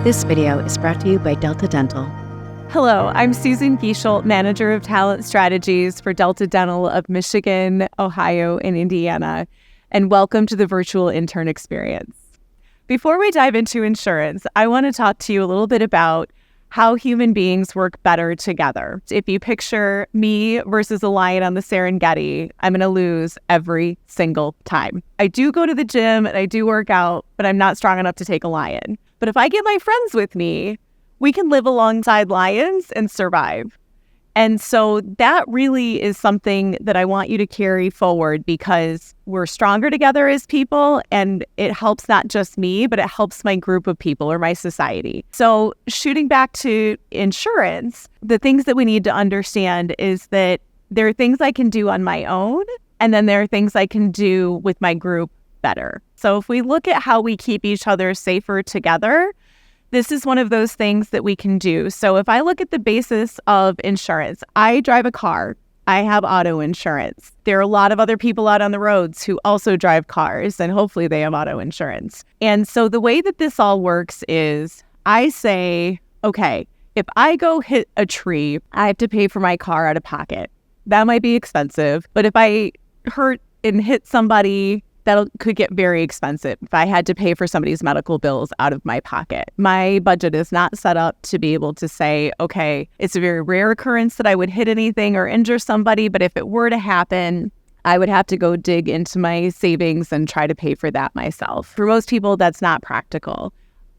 This video is brought to you by Delta Dental. Hello, I'm Susan Gisholt, Manager of Talent Strategies for Delta Dental of Michigan, Ohio, and Indiana, and welcome to the virtual intern experience. Before we dive into insurance, I want to talk to you a little bit about how human beings work better together. If you picture me versus a lion on the Serengeti, I'm going to lose every single time. I do go to the gym and I do work out, but I'm not strong enough to take a lion. But if I get my friends with me, we can live alongside lions and survive. And so that really is something that I want you to carry forward because we're stronger together as people, and it helps not just me, but it helps my group of people or my society. So shooting back to insurance, the things that we need to understand is that there are things I can do on my own, and then there are things I can do with my group better. So if we look at how we keep each other safer together, this is one of those things that we can do. So if I look at the basis of insurance, I drive a car. I have auto insurance. There are a lot of other people out on the roads who also drive cars, and hopefully they have auto insurance. And so the way that this all works is I say, okay, if I go hit a tree, I have to pay for my car out of pocket. That might be expensive, but if I hurt and hit somebody, that could get very expensive if I had to pay for somebody's medical bills out of my pocket. My budget is not set up to be able to say, okay, it's a very rare occurrence that I would hit anything or injure somebody, but if it were to happen, I would have to go dig into my savings and try to pay for that myself. For most people, that's not practical.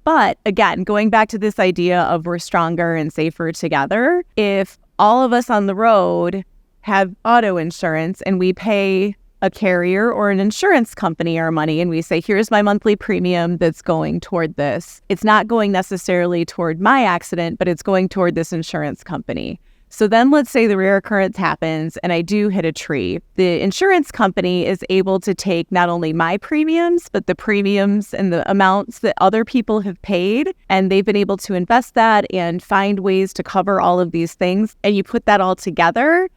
But again, going back to this idea of we're stronger and safer together, if all of us on the road have auto insurance and we pay a carrier or an insurance company our money and we say, here's my monthly premium that's going toward this. It's not going necessarily toward my accident, but it's going toward this insurance company. So then let's say the rare occurrence happens and I do hit a tree. The insurance company is able to take not only my premiums, but the premiums and the amounts that other people have paid. And they've been able to invest that and find ways to cover all of these things. And you put that all together,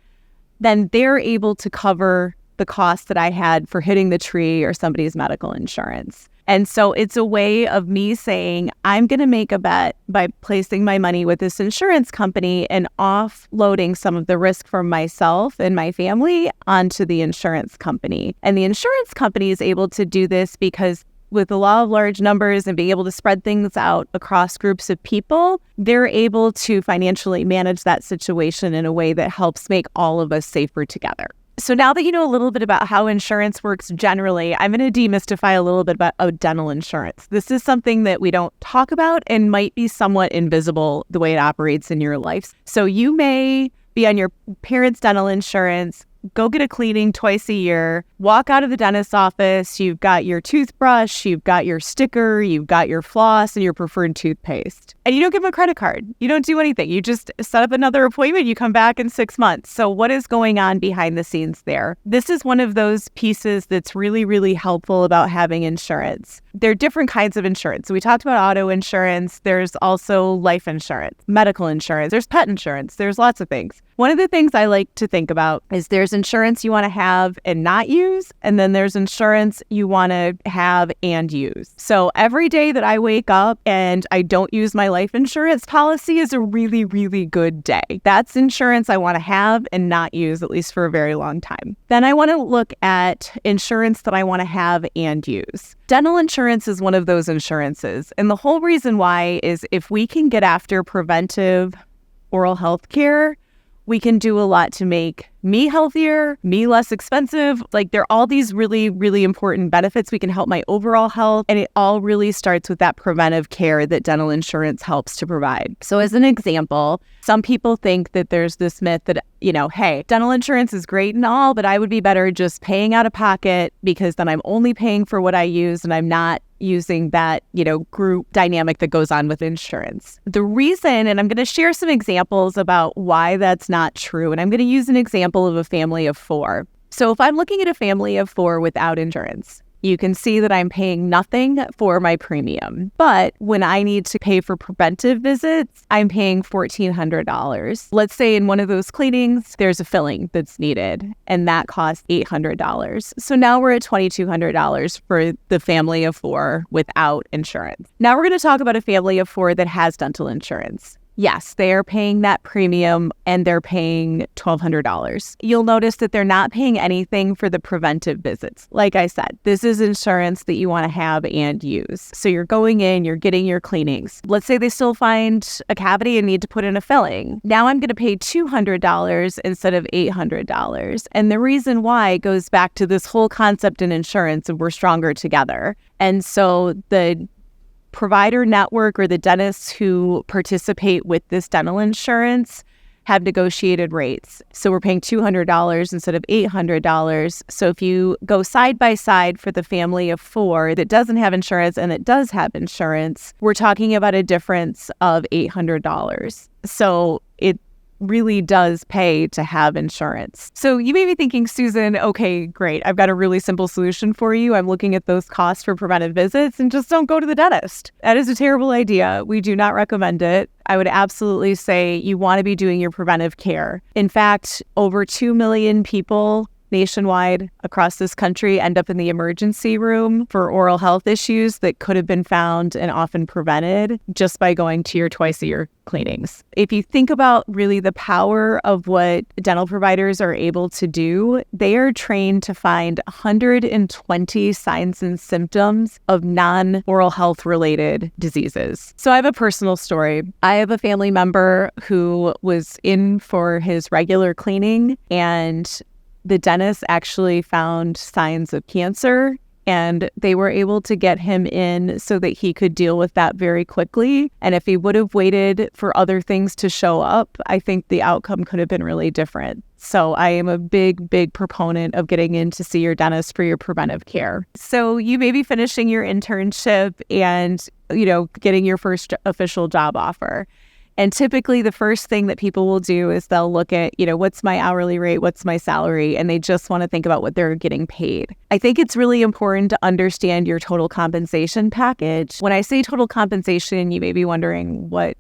then they're able to cover the cost that I had for hitting the tree or somebody's medical insurance. And so it's a way of me saying, I'm going to make a bet by placing my money with this insurance company and offloading some of the risk from myself and my family onto the insurance company. And the insurance company is able to do this because with the law of large numbers and being able to spread things out across groups of people, they're able to financially manage that situation in a way that helps make all of us safer together. So now that you know a little bit about how insurance works generally, I'm going to demystify a little bit about dental insurance. This is something that we don't talk about and might be somewhat invisible the way it operates in your life. So you may be on your parents' dental insurance, go get a cleaning twice a year, walk out of the dentist's office, you've got your toothbrush, you've got your sticker, you've got your floss and your preferred toothpaste. And you don't give them a credit card. You don't do anything. You just set up another appointment. You come back in 6 months. So what is going on behind the scenes there? This is one of those pieces that's really, really helpful about having insurance. There are different kinds of insurance. So we talked about auto insurance. There's also life insurance, medical insurance. There's pet insurance. There's lots of things. One of the things I like to think about is there's insurance you want to have and not use, and then there's insurance you want to have and use. So every day that I wake up and I don't use my life insurance policy is a really, really good day. That's insurance I want to have and not use, at least for a very long time. Then I want to look at insurance that I want to have and use. Dental insurance is one of those insurances. And the whole reason why is if we can get after preventive oral health care, we can do a lot to make me healthier, me less expensive. Like there are all these really, really important benefits. We can help my overall health. And it all really starts with that preventive care that dental insurance helps to provide. So as an example, some people think that there's this myth that, hey, dental insurance is great and all, but I would be better just paying out of pocket because then I'm only paying for what I use and I'm not using that, group dynamic that goes on with insurance. The reason, and I'm going to share some examples about why that's not true, and I'm going to use an example of a family of 4. So if I'm looking at a family of 4 without insurance, you can see that I'm paying nothing for my premium. But when I need to pay for preventive visits, I'm paying $1,400. Let's say in one of those cleanings, there's a filling that's needed, and that costs $800. So now we're at $2,200 for the family of 4 without insurance. Now we're going to talk about a family of 4 that has dental insurance. Yes, they are paying that premium and they're paying $1,200. You'll notice that they're not paying anything for the preventive visits. Like I said, this is insurance that you want to have and use. So you're going in, you're getting your cleanings. Let's say they still find a cavity and need to put in a filling. Now I'm going to pay $200 instead of $800. And the reason why goes back to this whole concept in insurance of we're stronger together. And so the provider network or the dentists who participate with this dental insurance have negotiated rates. So we're paying $200 instead of $800. So if you go side by side for the family of 4 that doesn't have insurance and that does have insurance, we're talking about a difference of $800. So it really does pay to have insurance. So you may be thinking, Susan, okay, great. I've got a really simple solution for you. I'm looking at those costs for preventive visits and just don't go to the dentist. That is a terrible idea. We do not recommend it. I would absolutely say you want to be doing your preventive care. In fact, over 2 million people nationwide across this country end up in the emergency room for oral health issues that could have been found and often prevented just by going to your twice-a-year cleanings. If you think about really the power of what dental providers are able to do, they are trained to find 120 signs and symptoms of non-oral health related diseases. So I have a personal story. I have a family member who was in for his regular cleaning, and the dentist actually found signs of cancer, and they were able to get him in so that he could deal with that very quickly. And if he would have waited for other things to show up, I think the outcome could have been really different. So I am a big, big proponent of getting in to see your dentist for your preventive care. So you may be finishing your internship and, getting your first official job offer. And typically the first thing that people will do is they'll look at, what's my hourly rate? What's my salary? And they just want to think about what they're getting paid. I think it's really important to understand your total compensation package. When I say total compensation, you may be wondering what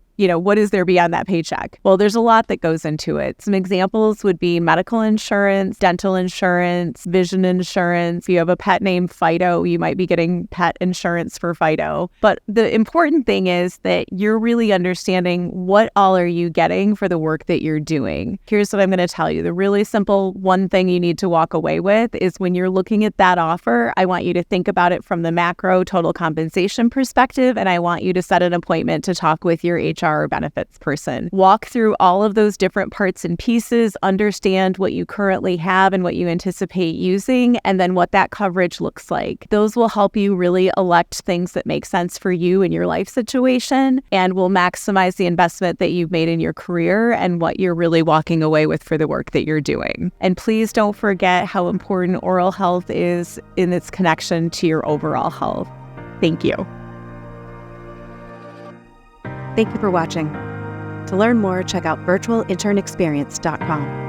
is there beyond that paycheck? Well, there's a lot that goes into it. Some examples would be medical insurance, dental insurance, vision insurance. If you have a pet named Fido, you might be getting pet insurance for Fido. But the important thing is that you're really understanding what all are you getting for the work that you're doing. Here's what I'm going to tell you. The really simple one thing you need to walk away with is when you're looking at that offer, I want you to think about it from the macro total compensation perspective, and I want you to set an appointment to talk with your HR or benefits person. Walk through all of those different parts and pieces, understand what you currently have and what you anticipate using, and then what that coverage looks like. Those will help you really elect things that make sense for you in your life situation and will maximize the investment that you've made in your career and what you're really walking away with for the work that you're doing. And please don't forget how important oral health is in its connection to your overall health. Thank you. Thank you for watching. To learn more, check out virtualinternexperience.com.